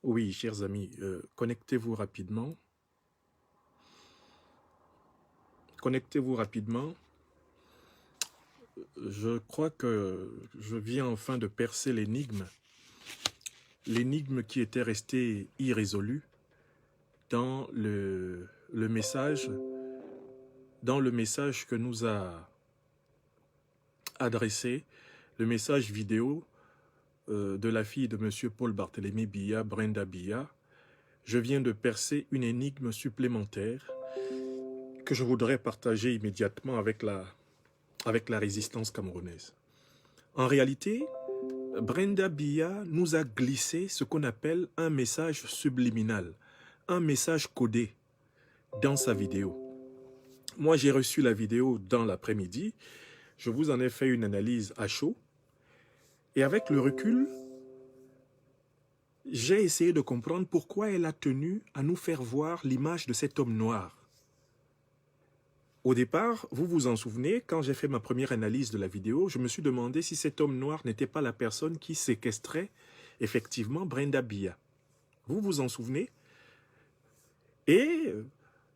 Oui, chers amis, connectez-vous rapidement. Connectez-vous rapidement. Je crois que je viens enfin de percer l'énigme. L'énigme qui était restée irrésolue dans le message que nous a adressé, le message vidéo de la fille de M. Paul Barthélémy Biya, Brenda Biya. Je viens de percer une énigme supplémentaire que je voudrais partager immédiatement avec la résistance camerounaise. En réalité, Brenda Biya nous a glissé ce qu'on appelle un message subliminal, un message codé dans sa vidéo. Moi, j'ai reçu la vidéo dans l'après-midi, je vous en ai fait une analyse à chaud, et avec le recul, j'ai essayé de comprendre pourquoi elle a tenu à nous faire voir l'image de cet homme noir. Au départ, vous vous en souvenez, quand j'ai fait ma première analyse de la vidéo, je me suis demandé si cet homme noir n'était pas la personne qui séquestrait effectivement Brenda Biya. Vous vous en souvenez? Et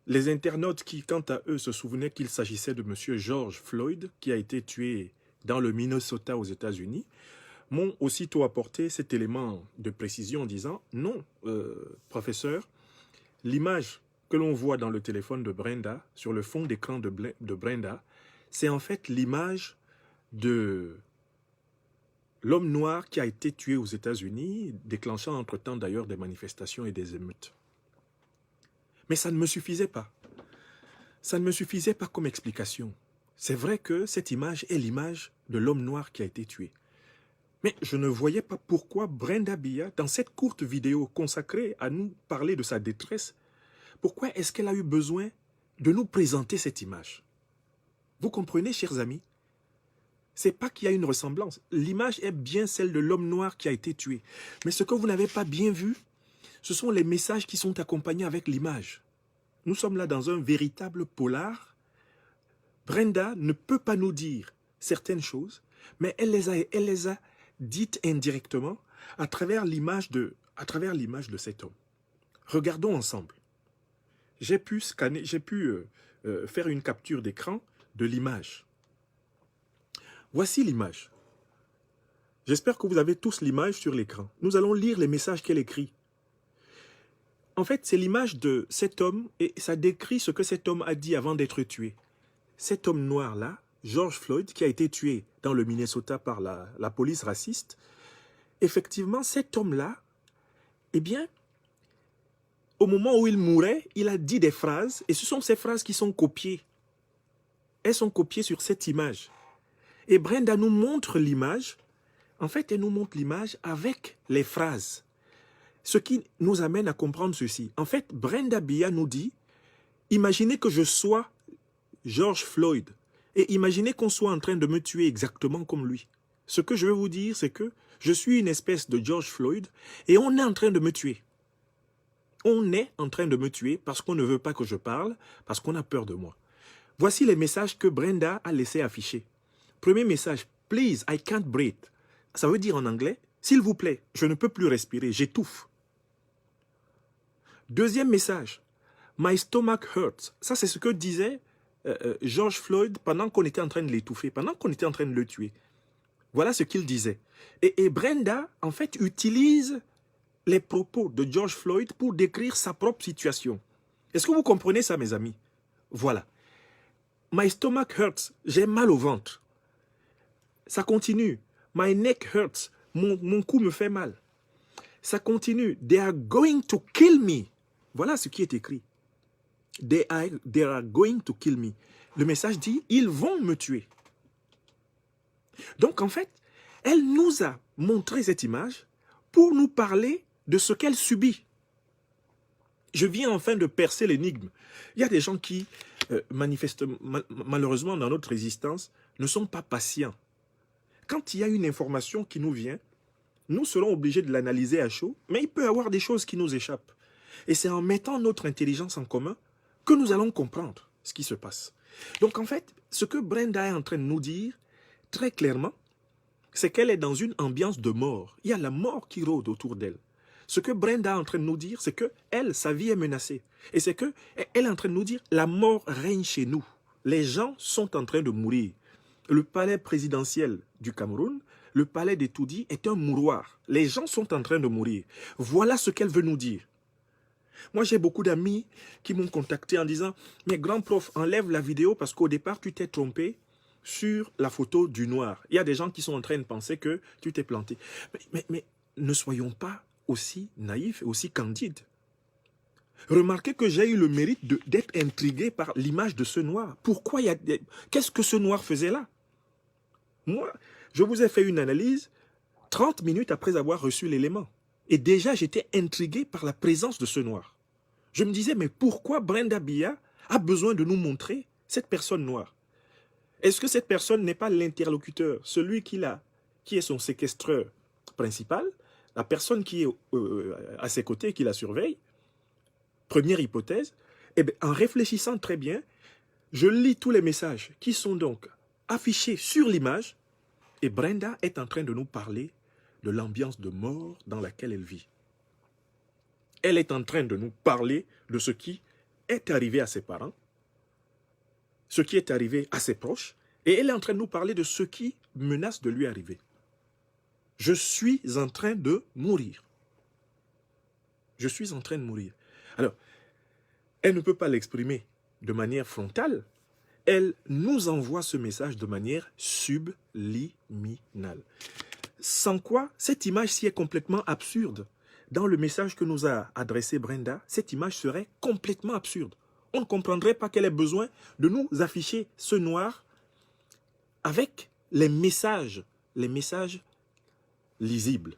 les internautes qui, quant à eux, se souvenaient qu'il s'agissait de M. George Floyd, qui a été tué dans le Minnesota aux États-Unis, m'ont aussitôt apporté cet élément de précision en disant « Non, professeur, l'image que l'on voit dans le téléphone de Brenda, sur le fond d'écran de Brenda, c'est en fait l'image de l'homme noir qui a été tué aux États-Unis, déclenchant entre-temps d'ailleurs des manifestations et des émeutes. » Mais ça ne me suffisait pas. Ça ne me suffisait pas comme explication. C'est vrai que cette image est l'image de l'homme noir qui a été tué. Mais je ne voyais pas pourquoi Brenda Biya, dans cette courte vidéo consacrée à nous parler de sa détresse, pourquoi est-ce qu'elle a eu besoin de nous présenter cette image? Vous comprenez, chers amis? C'est pas qu'il y a une ressemblance. L'image est bien celle de l'homme noir qui a été tué. Mais ce que vous n'avez pas bien vu, ce sont les messages qui sont accompagnés avec l'image. Nous sommes là dans un véritable polar. Brenda ne peut pas nous dire certaines choses, mais elle les a dites indirectement à travers l'image de cet homme. Regardons ensemble. J'ai pu faire une capture d'écran de l'image. Voici l'image. J'espère que vous avez tous l'image sur l'écran. Nous allons lire les messages qu'elle écrit. En fait, c'est l'image de cet homme et ça décrit ce que cet homme a dit avant d'être tué. Cet homme noir-là, George Floyd, qui a été tué dans le Minnesota par la police raciste, effectivement, cet homme-là, eh bien, au moment où il mourait, il a dit des phrases, et ce sont ces phrases qui sont copiées. Elles sont copiées sur cette image. Et Brenda nous montre l'image. En fait, elle nous montre l'image avec les phrases. Ce qui nous amène à comprendre ceci. En fait, Brenda Biya nous dit, imaginez que je sois George Floyd, et imaginez qu'on soit en train de me tuer exactement comme lui. Ce que je veux vous dire, c'est que je suis une espèce de George Floyd, et on est en train de me tuer. On est en train de me tuer parce qu'on ne veut pas que je parle, parce qu'on a peur de moi. Voici les messages que Brenda a laissé afficher. Premier message, « Please, I can't breathe ». Ça veut dire en anglais, « S'il vous plaît, je ne peux plus respirer, j'étouffe ». Deuxième message, « My stomach hurts ». Ça, c'est ce que disait George Floyd pendant qu'on était en train de l'étouffer, pendant qu'on était en train de le tuer. Voilà ce qu'il disait. Et Brenda, en fait, utilise les propos de George Floyd pour décrire sa propre situation. Est-ce que vous comprenez ça, mes amis? Voilà. My stomach hurts. J'ai mal au ventre. Ça continue. My neck hurts. Mon cou me fait mal. Ça continue. They are going to kill me. Voilà ce qui est écrit. They are going to kill me. Le message dit, ils vont me tuer. Donc, en fait, elle nous a montré cette image pour nous parler de ce qu'elle subit. Je viens enfin de percer l'énigme. Il y a des gens qui, malheureusement, dans notre résistance, ne sont pas patients. Quand il y a une information qui nous vient, nous serons obligés de l'analyser à chaud, mais il peut y avoir des choses qui nous échappent. Et c'est en mettant notre intelligence en commun que nous allons comprendre ce qui se passe. Donc en fait, ce que Brenda est en train de nous dire, très clairement, c'est qu'elle est dans une ambiance de mort. Il y a la mort qui rôde autour d'elle. Ce que Brenda est en train de nous dire, c'est que elle, sa vie est menacée. Et c'est que elle est en train de nous dire, la mort règne chez nous. Les gens sont en train de mourir. Le palais présidentiel du Cameroun, le palais des Toudi est un mouroir. Les gens sont en train de mourir. Voilà ce qu'elle veut nous dire. Moi, j'ai beaucoup d'amis qui m'ont contacté en disant « Mais grand prof, enlève la vidéo parce qu'au départ, tu t'es trompé sur la photo du noir. » Il y a des gens qui sont en train de penser que tu t'es planté. Mais ne soyons pas aussi naïfs et aussi candides. Remarquez que j'ai eu le mérite d'être intrigué par l'image de ce noir. Pourquoi il y a... Qu'est-ce que ce noir faisait là? Moi, je vous ai fait une analyse 30 minutes après avoir reçu l'élément. Et déjà, j'étais intrigué par la présence de ce noir. Je me disais, mais pourquoi Brenda Biya a besoin de nous montrer cette personne noire? Est-ce que cette personne n'est pas l'interlocuteur, celui qui est son séquestreur principal, la personne qui est à ses côtés, qui la surveille? Première hypothèse. Eh bien, en réfléchissant très bien, je lis tous les messages qui sont donc affichés sur l'image et Brenda est en train de nous parler de l'ambiance de mort dans laquelle elle vit. Elle est en train de nous parler de ce qui est arrivé à ses parents, ce qui est arrivé à ses proches, et elle est en train de nous parler de ce qui menace de lui arriver. Je suis en train de mourir. Je suis en train de mourir. Alors, elle ne peut pas l'exprimer de manière frontale, elle nous envoie ce message de manière subliminale. Sans quoi, cette image-ci est complètement absurde. Dans le message que nous a adressé Brenda, cette image serait complètement absurde. On ne comprendrait pas qu'elle ait besoin de nous afficher ce noir avec les messages lisibles.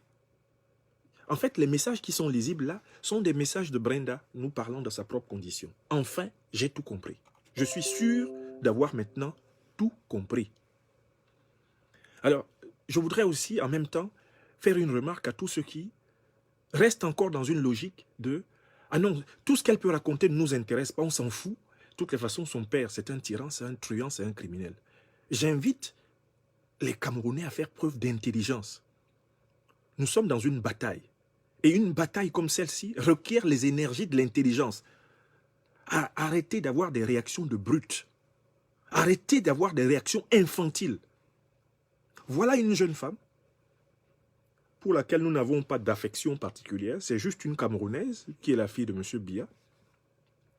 En fait, les messages qui sont lisibles là sont des messages de Brenda nous parlant de sa propre condition. Enfin, j'ai tout compris. Je suis sûr d'avoir maintenant tout compris. Alors, je voudrais aussi en même temps faire une remarque à tous ceux qui restent encore dans une logique de « Ah non, tout ce qu'elle peut raconter ne nous intéresse pas, on s'en fout. De toutes les façons, son père, c'est un tyran, c'est un truand, c'est un criminel. » J'invite les Camerounais à faire preuve d'intelligence. Nous sommes dans une bataille. Et une bataille comme celle-ci requiert les énergies de l'intelligence. Arrêtez d'avoir des réactions de brutes. Arrêtez d'avoir des réactions infantiles. Voilà une jeune femme pour laquelle nous n'avons pas d'affection particulière. C'est juste une Camerounaise qui est la fille de M. Biya.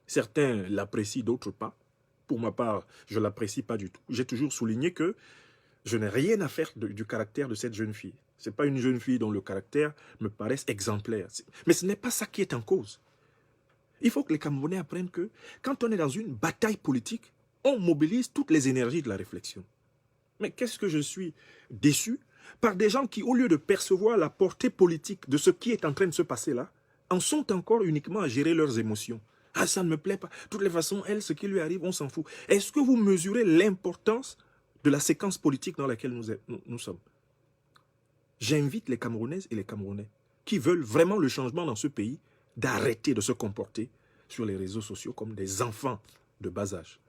Certains l'apprécient, d'autres pas. Pour ma part, je ne l'apprécie pas du tout. J'ai toujours souligné que je n'ai rien à faire du caractère de cette jeune fille. Ce n'est pas une jeune fille dont le caractère me paraisse exemplaire. Mais ce n'est pas ça qui est en cause. Il faut que les Camerounais apprennent que quand on est dans une bataille politique, on mobilise toutes les énergies de la réflexion. Mais qu'est-ce que je suis déçu par des gens qui, au lieu de percevoir la portée politique de ce qui est en train de se passer là, en sont encore uniquement à gérer leurs émotions. Ah, ça ne me plaît pas. De toutes les façons, elle, ce qui lui arrive, on s'en fout. Est-ce que vous mesurez l'importance de la séquence politique dans laquelle nous sommes? J'invite les Camerounaises et les Camerounais qui veulent vraiment le changement dans ce pays d'arrêter de se comporter sur les réseaux sociaux comme des enfants de bas âge.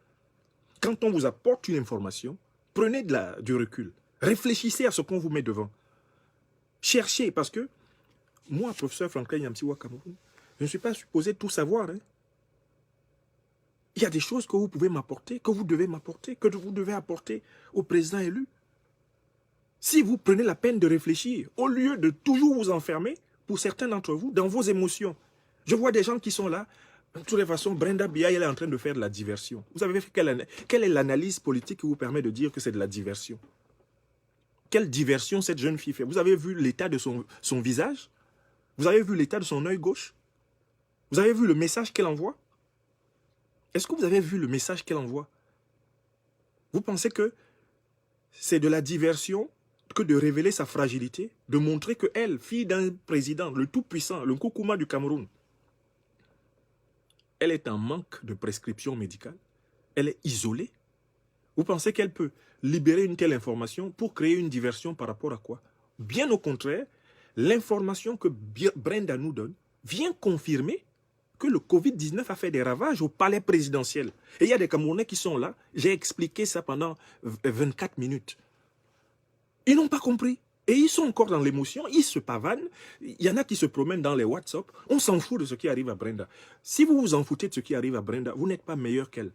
Quand on vous apporte une information, prenez du recul. Réfléchissez à ce qu'on vous met devant. Cherchez, parce que moi, professeur Franklin Yamsiwa Cameroun, je ne suis pas supposé tout savoir. Hein. Il y a des choses que vous pouvez m'apporter, que vous devez m'apporter, que vous devez apporter au président élu. Si vous prenez la peine de réfléchir, au lieu de toujours vous enfermer, pour certains d'entre vous, dans vos émotions. Je vois des gens qui sont là, de toutes les façons, Brenda Biya, elle est en train de faire de la diversion. Vous avez fait quelle est l'analyse politique qui vous permet de dire que c'est de la diversion? Quelle diversion cette jeune fille fait? Vous avez vu l'état de son visage? Vous avez vu l'état de son œil gauche? Vous avez vu le message qu'elle envoie? Est-ce que vous avez vu le message qu'elle envoie? Vous pensez que c'est de la diversion que de révéler sa fragilité, de montrer que elle, fille d'un président, le tout-puissant, le Koukouma du Cameroun, elle est en manque de prescription médicale, elle est isolée. Vous pensez qu'elle peut libérer une telle information pour créer une diversion par rapport à quoi? Bien au contraire, l'information que Brenda nous donne vient confirmer que le Covid-19 a fait des ravages au palais présidentiel. Et il y a des Camerounais qui sont là, j'ai expliqué ça pendant 24 minutes. Ils n'ont pas compris. Et ils sont encore dans l'émotion, ils se pavanent. Il y en a qui se promènent dans les WhatsApp. On s'en fout de ce qui arrive à Brenda. Si vous vous en foutez de ce qui arrive à Brenda, vous n'êtes pas meilleur qu'elle.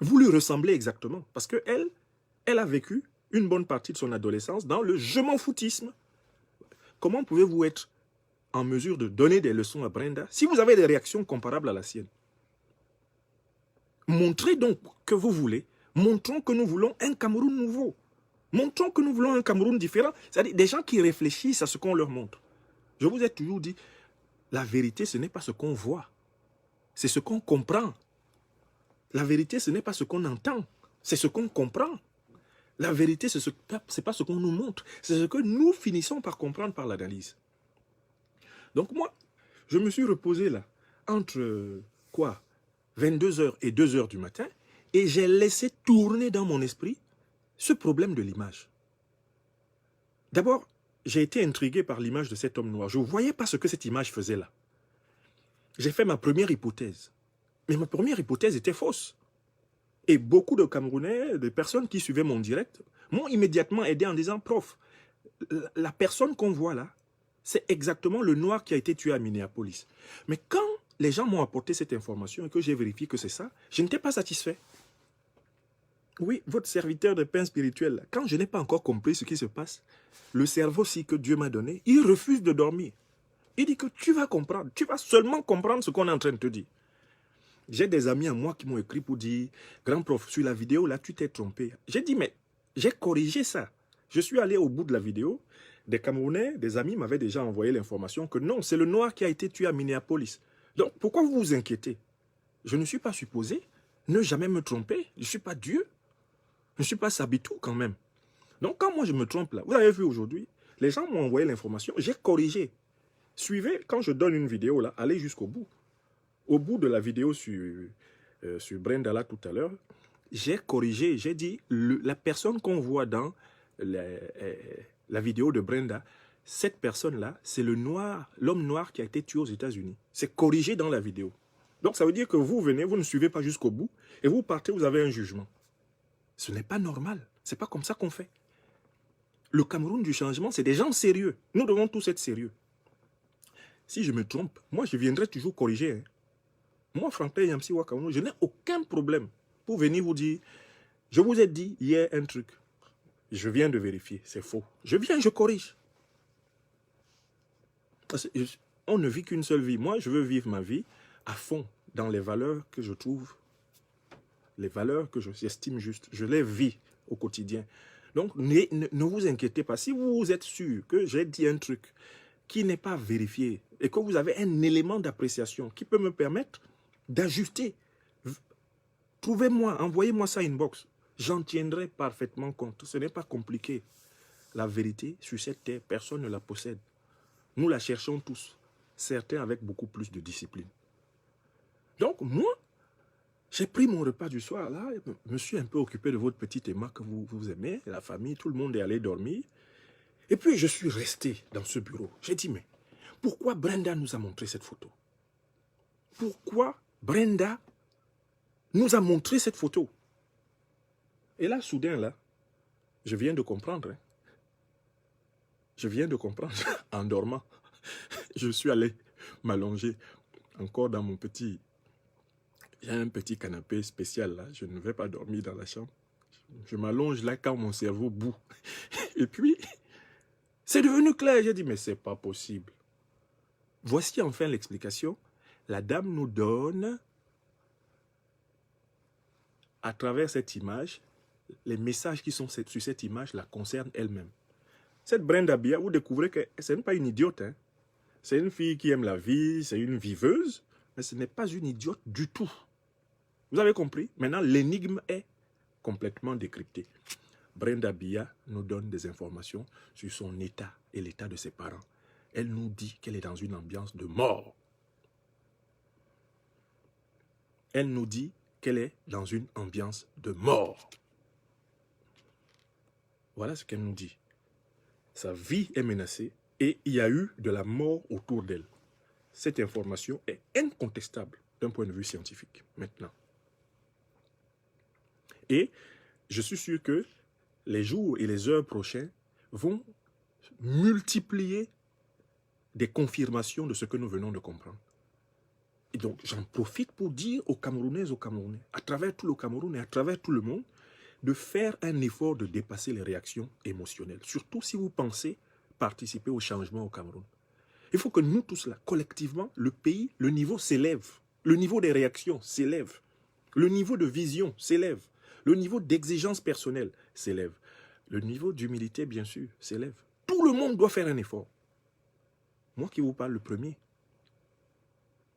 Vous lui ressemblez exactement. Parce qu'elle, elle a vécu une bonne partie de son adolescence dans le je m'en foutisme. Comment pouvez-vous être en mesure de donner des leçons à Brenda si vous avez des réactions comparables à la sienne? Montrez donc que vous voulez. Montrons que nous voulons un Cameroun nouveau. Montrons que nous voulons un Cameroun différent. C'est-à-dire des gens qui réfléchissent à ce qu'on leur montre. Je vous ai toujours dit, la vérité, ce n'est pas ce qu'on voit. C'est ce qu'on comprend. La vérité, ce n'est pas ce qu'on entend. C'est ce qu'on comprend. La vérité, ce n'est pas ce qu'on nous montre. C'est ce que nous finissons par comprendre par l'analyse. Donc moi, je me suis reposé là, entre 22h et 2h du matin, et j'ai laissé tourner dans mon esprit ce problème de l'image. D'abord, j'ai été intrigué par l'image de cet homme noir. Je ne voyais pas ce que cette image faisait là. J'ai fait ma première hypothèse. Mais ma première hypothèse était fausse. Et beaucoup de Camerounais, de personnes qui suivaient mon direct, m'ont immédiatement aidé en disant « Prof, la personne qu'on voit là, c'est exactement le noir qui a été tué à Minneapolis. » Mais quand les gens m'ont apporté cette information et que j'ai vérifié que c'est ça, je n'étais pas satisfait. Oui, votre serviteur de pain spirituel, quand je n'ai pas encore compris ce qui se passe, le cerveau aussi que Dieu m'a donné, il refuse de dormir. Il dit que tu vas comprendre, tu vas seulement comprendre ce qu'on est en train de te dire. J'ai des amis à moi qui m'ont écrit pour dire, grand prof, sur la vidéo là, tu t'es trompé. J'ai dit, mais j'ai corrigé ça. Je suis allé au bout de la vidéo. Des Camerounais, des amis m'avaient déjà envoyé l'information que non, c'est le noir qui a été tué à Minneapolis. Donc, pourquoi vous vous inquiétez? Je ne suis pas supposé ne jamais me tromper. Je ne suis pas Dieu. Je ne suis pas Sabitou quand même. Donc quand moi je me trompe là, vous avez vu aujourd'hui, les gens m'ont envoyé l'information, j'ai corrigé. Suivez, quand je donne une vidéo là, allez jusqu'au bout. Au bout de la vidéo sur Brenda là tout à l'heure, j'ai corrigé, j'ai dit, la personne qu'on voit dans la vidéo de Brenda, cette personne-là, c'est l'homme noir qui a été tué aux États-Unis. C'est corrigé dans la vidéo. Donc ça veut dire que vous venez, vous ne suivez pas jusqu'au bout, et vous partez, vous avez un jugement. Ce n'est pas normal. Ce n'est pas comme ça qu'on fait. Le Cameroun du changement, c'est des gens sérieux. Nous devons tous être sérieux. Si je me trompe, moi, je viendrai toujours corriger. Hein. Moi, Franklin Yamsi Wakamono, je n'ai aucun problème pour venir vous dire, je vous ai dit hier un truc. Je viens de vérifier, c'est faux. Je viens, je corrige. On ne vit qu'une seule vie. Moi, je veux vivre ma vie à fond dans les valeurs que je trouve, les valeurs que j'estime justes. Je les vis au quotidien. Donc, ne vous inquiétez pas. Si vous êtes sûr que j'ai dit un truc qui n'est pas vérifié et que vous avez un élément d'appréciation qui peut me permettre d'ajuster, trouvez-moi, envoyez-moi ça inbox. J'en tiendrai parfaitement compte. Ce n'est pas compliqué. La vérité, sur cette terre, personne ne la possède. Nous la cherchons tous. Certains avec beaucoup plus de discipline. Donc, moi, j'ai pris mon repas du soir, là, je me suis un peu occupé de votre petit Emma que vous aimez, la famille, tout le monde est allé dormir. Et puis, je suis resté dans ce bureau. J'ai dit, mais pourquoi Brenda nous a montré cette photo? Pourquoi Brenda nous a montré cette photo? Et là, soudain, là, je viens de comprendre. Hein. Je viens de comprendre, en dormant. Je suis allé m'allonger encore dans mon petit... J'ai un petit canapé spécial là, je ne vais pas dormir dans la chambre. Je m'allonge là quand mon cerveau bout. Et puis, c'est devenu clair. J'ai dit, mais c'est pas possible. Voici enfin l'explication. La dame nous donne, à travers cette image, les messages qui sont sur cette image la concernent elle-même. Cette Brenda Bia, vous découvrez que ce n'est pas une idiote. Hein. C'est une fille qui aime la vie, c'est une viveuse, mais ce n'est pas une idiote du tout. Vous avez compris? Maintenant, l'énigme est complètement décryptée. Brenda Bia nous donne des informations sur son état et l'état de ses parents. Elle nous dit qu'elle est dans une ambiance de mort. Elle nous dit qu'elle est dans une ambiance de mort. Voilà ce qu'elle nous dit. Sa vie est menacée et il y a eu de la mort autour d'elle. Cette information est incontestable d'un point de vue scientifique, maintenant. Et je suis sûr que les jours et les heures prochains vont multiplier des confirmations de ce que nous venons de comprendre. Et donc, j'en profite pour dire aux Camerounaises, aux Camerounais, à travers tout le Cameroun et à travers tout le monde, de faire un effort de dépasser les réactions émotionnelles. Surtout si vous pensez participer au changement au Cameroun. Il faut que nous tous là, collectivement, le pays, le niveau s'élève. Le niveau des réactions s'élève. Le niveau de vision s'élève. Le niveau d'exigence personnelle s'élève. Le niveau d'humilité, bien sûr, s'élève. Tout le monde doit faire un effort. Moi qui vous parle le premier.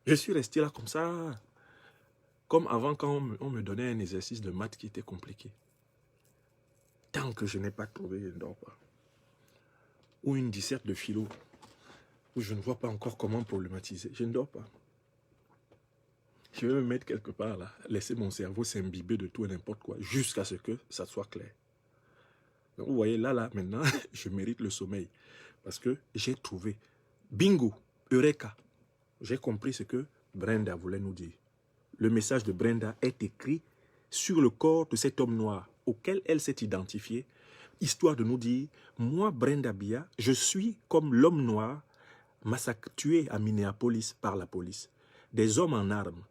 Je suis resté là comme ça, comme avant quand on me donnait un exercice de maths qui était compliqué. Tant que je n'ai pas trouvé, je ne dors pas. Ou une disserte de philo, où je ne vois pas encore comment problématiser. Je ne dors pas. Je vais me mettre quelque part là, laisser mon cerveau s'imbiber de tout et n'importe quoi, jusqu'à ce que ça soit clair. Donc vous voyez, là, maintenant, je mérite le sommeil. Parce que j'ai trouvé. Bingo, Eureka. J'ai compris ce que Brenda voulait nous dire. Le message de Brenda est écrit sur le corps de cet homme noir auquel elle s'est identifiée, histoire de nous dire, moi, Brenda Biya, je suis comme l'homme noir tué à Minneapolis par la police. Des hommes en armes,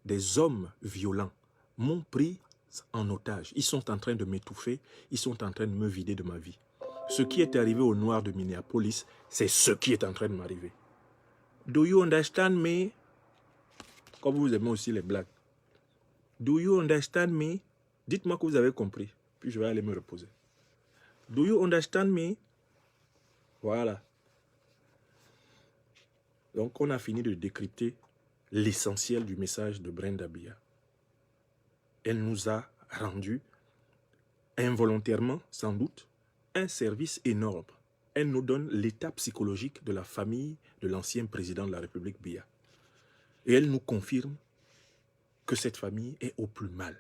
des hommes violents m'ont pris en otage. Ils sont en train de m'étouffer, ils sont en train de me vider de ma vie. Ce qui est arrivé aux Noirs de Minneapolis, c'est ce qui est en train de m'arriver. Do you understand me? Comme vous aimez aussi les blagues. Do you understand me? Dites-moi que vous avez compris, puis je vais aller me reposer. Do you understand me? Voilà. Donc, on a fini de décrypter l'essentiel du message de Brenda Biya. Elle nous a rendu, involontairement sans doute, un service énorme. Elle nous donne l'état psychologique de la famille de l'ancien président de la République Biya. Et elle nous confirme que cette famille est au plus mal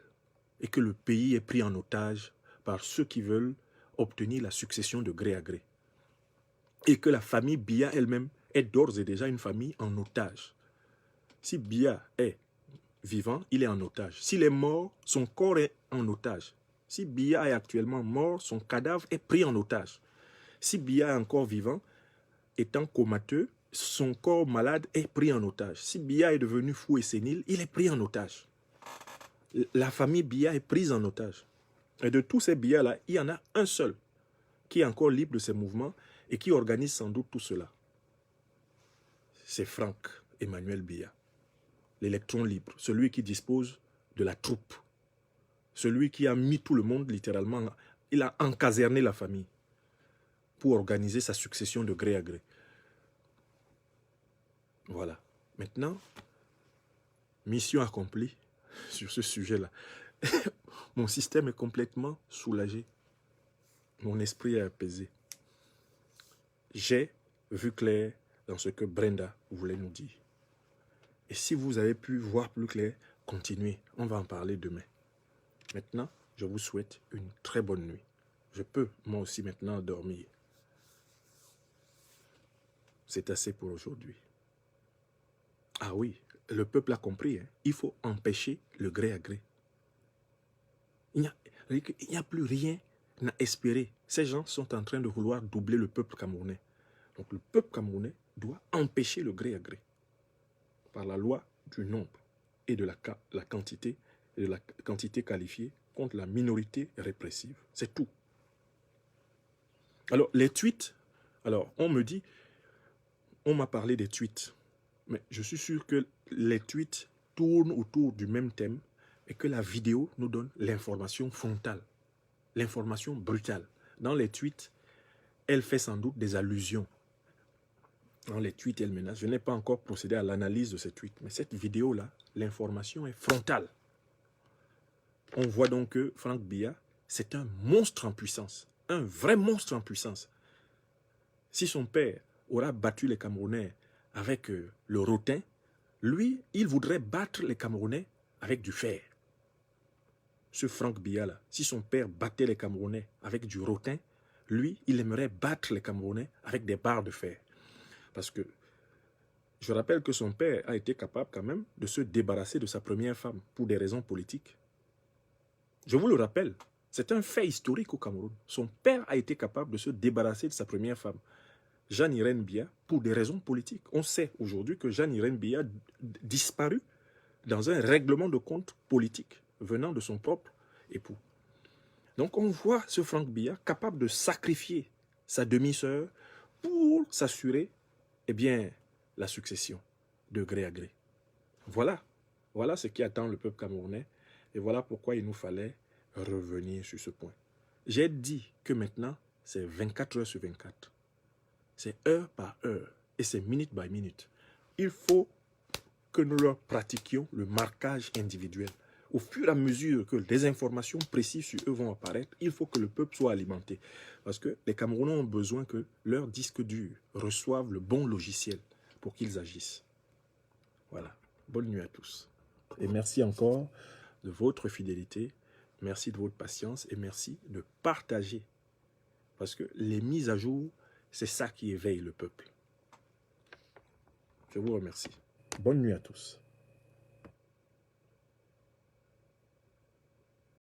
et que le pays est pris en otage par ceux qui veulent obtenir la succession de gré à gré. Et que la famille Biya elle-même est d'ores et déjà une famille en otage. Si Biya est vivant, il est en otage. S'il est mort, son corps est en otage. Si Biya est actuellement mort, son cadavre est pris en otage. Si Biya est encore vivant, étant comateux, son corps malade est pris en otage. Si Biya est devenu fou et sénile, il est pris en otage. La famille Biya est prise en otage. Et de tous ces Biya-là, il y en a un seul qui est encore libre de ses mouvements et qui organise sans doute tout cela. C'est Frank Emmanuel Biya, l'électron libre, celui qui dispose de la troupe, celui qui a mis tout le monde littéralement, il a encaserné la famille pour organiser sa succession de gré à gré. Voilà. Maintenant, mission accomplie sur ce sujet-là. Mon système est complètement soulagé. Mon esprit est apaisé. J'ai vu clair dans ce que Brenda voulait nous dire. Et si vous avez pu voir plus clair, continuez. On va en parler demain. Maintenant, je vous souhaite une très bonne nuit. Je peux, moi aussi, maintenant dormir. C'est assez pour aujourd'hui. Ah oui, le peuple a compris. Hein. Il faut empêcher le gré à gré. Il n'y a plus rien à espérer. Ces gens sont en train de vouloir doubler le peuple camerounais. Donc le peuple camerounais doit empêcher le gré à gré par la loi du nombre et de la quantité et de la quantité qualifiée contre la minorité répressive. C'est tout. Alors les tweets, alors on me dit, on m'a parlé des tweets, mais je suis sûr que les tweets tournent autour du même thème et que la vidéo nous donne l'information frontale, l'information brutale. Dans les tweets, elle fait sans doute des allusions. Dans les tweets, elle menace. Je n'ai pas encore procédé à l'analyse de ces tweets, mais cette vidéo-là, l'information est frontale. On voit donc que Frank Biya, c'est un monstre en puissance, un vrai monstre en puissance. Si son père aura battu les Camerounais avec le rotin, lui, il voudrait battre les Camerounais avec du fer. Ce Frank Biya là, si son père battait les Camerounais avec du rotin, lui, il aimerait battre les Camerounais avec des barres de fer. Parce que je rappelle que son père a été capable quand même de se débarrasser de sa première femme pour des raisons politiques. Je vous le rappelle, C'est un fait historique au Cameroun. Son père a été capable de se débarrasser de sa première femme, Jeanne-Irène Bia, pour des raisons politiques. On sait aujourd'hui que Jeanne-Irène Bia a disparu dans un règlement de compte politique venant de son propre époux. Donc on voit ce Franck Biya capable de sacrifier sa demi-sœur pour s'assurer la succession de gré à gré. Voilà ce qui attend le peuple camerounais et voilà pourquoi il nous fallait revenir sur ce point. J'ai dit que maintenant, c'est 24 heures sur 24. C'est heure par heure et c'est minute by minute. Il faut que nous leur pratiquions le marquage individuel. Au fur et à mesure que des informations précises sur eux vont apparaître, il faut que le peuple soit alimenté. Parce que les Camerounais ont besoin que leur disque dur reçoive le bon logiciel pour qu'ils agissent. Voilà. Bonne nuit à tous. Et merci encore de votre fidélité, merci de votre patience et merci de partager. Parce que les mises à jour, c'est ça qui éveille le peuple. Je vous remercie. Bonne nuit à tous.